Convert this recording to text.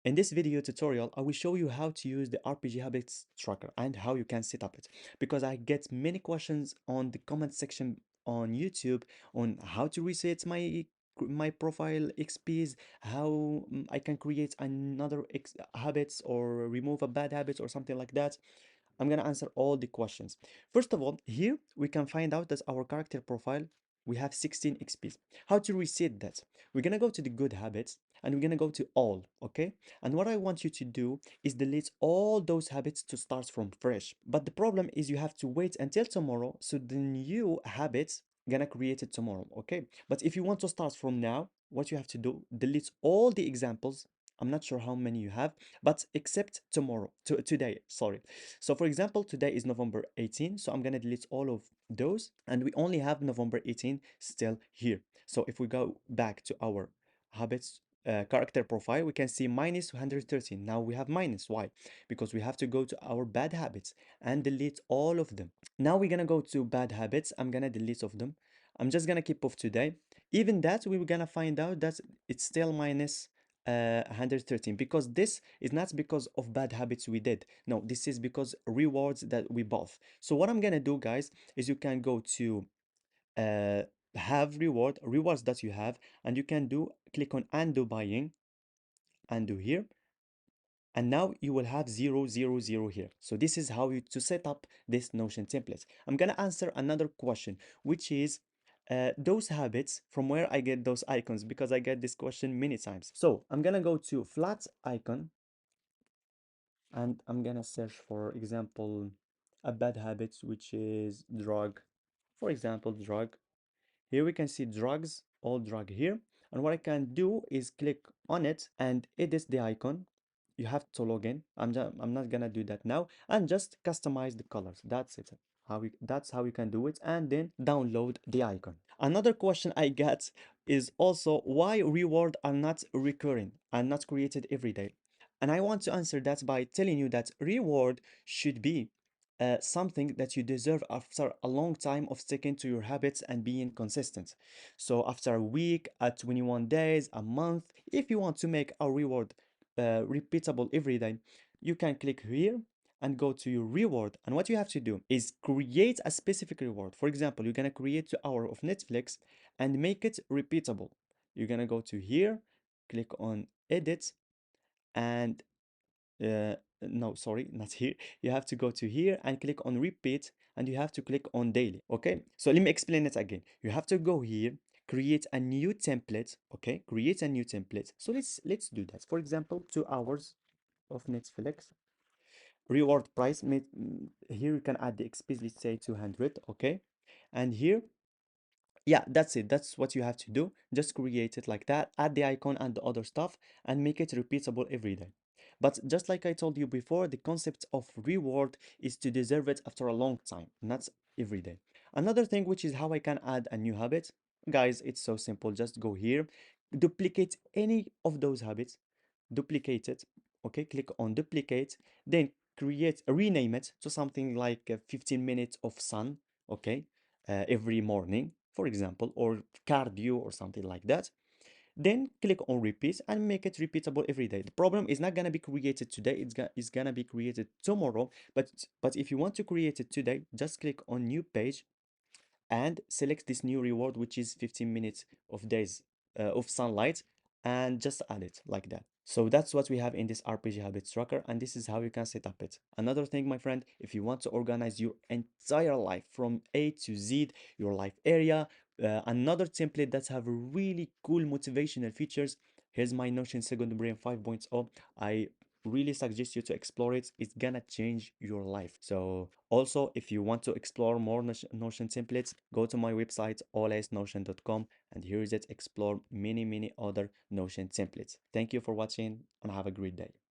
In this video tutorial, I will show you how to use the RPG Habits tracker and how you can set up it. Because I get many questions on the comment section on YouTube on how to reset my profile XPs, how I can create another habits or remove a bad habit or something like that. I'm gonna answer all the questions. First of all, here we can find out that our character profile, we have 16 XPs. How to reset that? We're gonna go to the good habits and we're gonna go to all, okay? And what I want you to do is delete all those habits to start from fresh. But the problem is you have to wait until tomorrow so the new habits gonna create it tomorrow, okay? But if you want to start from now, what you have to do, delete all the examples. I'm not sure how many you have, but except tomorrow, today, sorry. So for example, today is November 18, so I'm gonna delete all of those, and we only have November 18 still here. So if we go back to our habits character profile, we can see minus 113. Now we have minus. Why? Because we have to go to our bad habits and delete all of them. Now we're gonna go to bad habits. I'm gonna delete of them. I'm just gonna keep off today. Even that, we were gonna find out that it's still minus 113 because this is not because of bad habits we did. No, this is because rewards that we bought. So what I'm gonna do, guys, is you can go to uh, have rewards that you have, and you can do click on undo buying, undo here, and now you will have 000 here. So this is how you to set up this Notion template. I'm gonna answer another question, which is those habits, from where I get those icons, because I get this question many times. So I'm gonna go to flat icon and I'm gonna search, for example, a bad habit, which is drug. For example, drug. Here we can see drugs, all drug here. And what I can do is click on it and edit the icon. You have to log in. I'm not gonna do that now, and just customize the colors. That's it. That's how you can do it, and then download the icon. Another question I get is also why reward are not recurring and not created every day. And I want to answer that by telling you that reward should be something that you deserve after a long time of sticking to your habits and being consistent. So after a week, at 21 days, a month, if you want to make a reward repeatable every day, you can click here and go to your reward. And what you have to do is create a specific reward. For example, you're gonna create 2 hours of Netflix and make it repeatable. You're gonna go to here, click on edit, and no, sorry, not here. You have to go to here and click on repeat, and you have to click on daily. Okay, so let me explain it again. You have to go here, create a new template. Okay, create a new template. So let's do that. For example, 2 hours of Netflix. Reward price, here you can add the explicit, say 200. Okay, and here, yeah, that's it. That's what you have to do. Just create it like that, add the icon and the other stuff, and make it repeatable every day. But just like I told you before, the concept of reward is to deserve it after a long time, not every day. Another thing, which is how I can add a new habit. Guys, it's so simple. Just go here, duplicate any of those habits, duplicate it. Okay, click on duplicate, then rename it to something like 15 minutes of sun. Okay, every morning, for example, or cardio or something like that. Then click on repeat and make it repeatable every day. The problem is not gonna be created today, it's gonna be created tomorrow. But if you want to create it today, just click on new page and select this new reward, which is 15 minutes of days of sunlight, and just add it like that. So that's what we have in this RPG habits tracker, and this is how you can set up it. Another thing, my friend, if you want to organize your entire life from A to Z, your life area, another template that have really cool motivational features. Here's my Notion Second Brain 5.0. I really suggest you to explore it. It's gonna change your life. So also, if you want to explore more Notion templates, go to my website alsnotion.com, and here is it, explore many other Notion templates. Thank you for watching and have a great day.